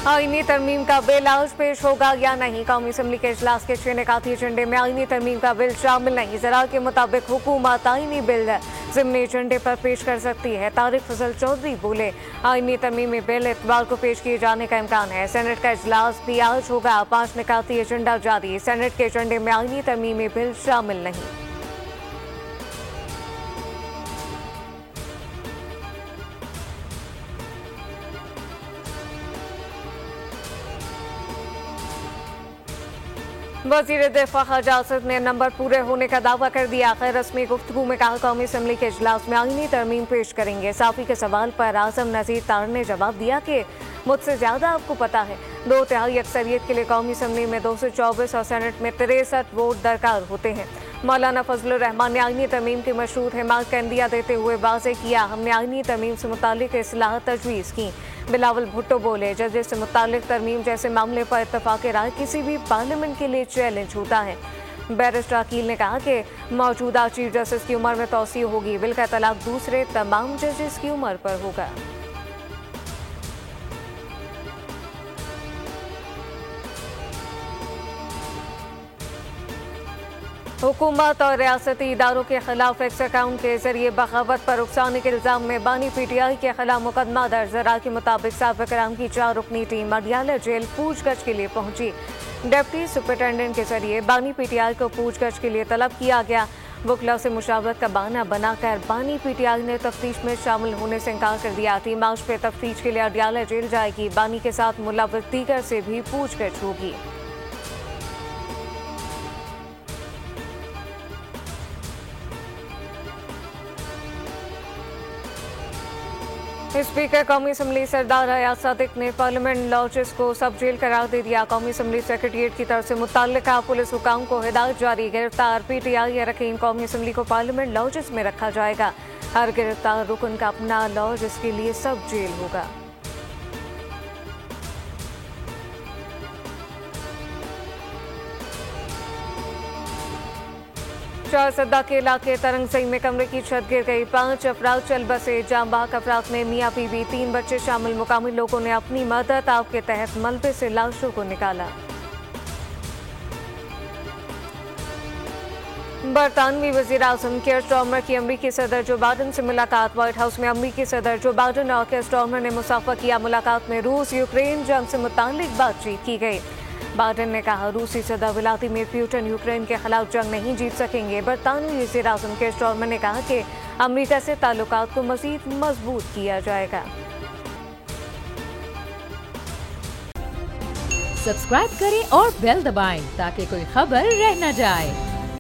आईनी तरमीम का बिल आज पेश होगा या नहीं। कौमी असम्बली के इजलास के 6 निकाती एजेंडे में आईनी तरमीम का बिल शामिल नहीं। ज़रा के मुताबिक हुकूमत आईनी बिल ज़िमनी एजेंडे पर पेश कर सकती है। तारिक फजल चौधरी बोले, आईनी तरमीमी बिल इतवार को पेश किए जाने का इम्कान है। सेनेट का इजलास भी आज होगा। 5 निकाती एजेंडा जारी। सेनेट के एजेंडे में आईनी तरमीमी बिल शामिल नहीं। वज़ीर दिफा ख़ाजा असद ने नंबर पूरे होने का दावा कर दिया। खैर रस्मी गुफ्तगू में कहा, कौमी असम्बली के इजलास में आईनी तरमीम पेश करेंगे। साफ़ी के सवाल पर आज़म नज़ीर तार ने जवाब दिया कि मुझसे ज़्यादा आपको पता है। 2/3 अक्सरियत के लिए कौमी असम्बली में 224 और सेनेट में 63 वोट दरकार होते हैं। मौलाना फजलुर रहमान ने आईनी तरमीम की मशरूत हिमायत का इंदिया देते हुए वाज़ेह किया, हमने आईनी तरमीम से मुतालिक इस्लाह तजवीज़ की। बिलावल भुट्टो बोले, जजेस से मुतालिक तरमीम जैसे मामले पर इत्तफाक़ राय किसी भी पार्लियामेंट के लिए चैलेंज होता है। बैरिस्टर अकील ने कहा कि मौजूदा चीफ जस्टिस की उम्र में तोसी होगी। बिल का तलाक दूसरे तमाम जजेस की उम्र पर होगा। हुकूमत और रियासती इदारों के खिलाफ एक्स अकाउंट के जरिए बगावत पर उकसाने के इल्जाम में बानी PTI के खिलाफ मुकदमा दर्ज। ज़रा के मुताबिक साबिक़ कराम की 4 रुकनी टीम अडियाला जेल पूछगछ के लिए पहुंची। डिप्टी सुपरिटेंडेंट के जरिए बानी PTI को पूछगछ के लिए तलब किया गया। वकला से मुशावरत का बहाना बनाकर बानी PTI ने तफ्तीश में शामिल होने से इनकार कर दिया। टीम आज पे तफ्तीश के लिए अडियाला जेल जाएगी। बानी के साथ मुलव्वस दीगर से भी पूछगछ होगी। स्पीकर कौमी असम्बली सरदार हयात सादिक ने पार्लियामेंट लॉजेस को सब जेल करार दे दिया। कौमी असम्बली सेक्रेटेरिएट की तरफ से मुतल्लिका पुलिस हुकाम को हिदायत जारी। गिरफ्तार PTI अरकान कौमी असम्बली को पार्लियामेंट लॉजेस में रखा जाएगा। हर गिरफ्तार रुकन का अपना लॉज, इसके लिए सब जेल होगा। शाहसदा के इलाके तरंगसई में कमरे की छत गिर गई। 5 अफराद चल बसे। जांबाक अफराद में मियाँ बीवी 3 बच्चे शामिल। मुकामी लोगों ने अपनी मदद आप के तहत मलबे से लाशों को निकाला। बरतानवी वज़ीर आज़म केयर स्टार्मर की अमरीकी सदर जो बाइडन से मुलाकात। व्हाइट हाउस में अमरीकी सदर जो बाइडन और केयर स्टार्मर ने मुसाफा किया। मुलाकात में रूस यूक्रेन जंग से मुतालिक बातचीत की गई। बाइडन ने कहा, रूसी सदर व्लादिमीर पुतिन यूक्रेन के खिलाफ जंग नहीं जीत सकेंगे। बरतानवी वज़ीर आज़म केयर स्टार्मर ने कहा कि अमरीका से ताल्लुकात को मज़ीद मजबूत किया जाएगा। सब्सक्राइब करें और बेल दबाएं ताकि कोई खबर रह न जाए।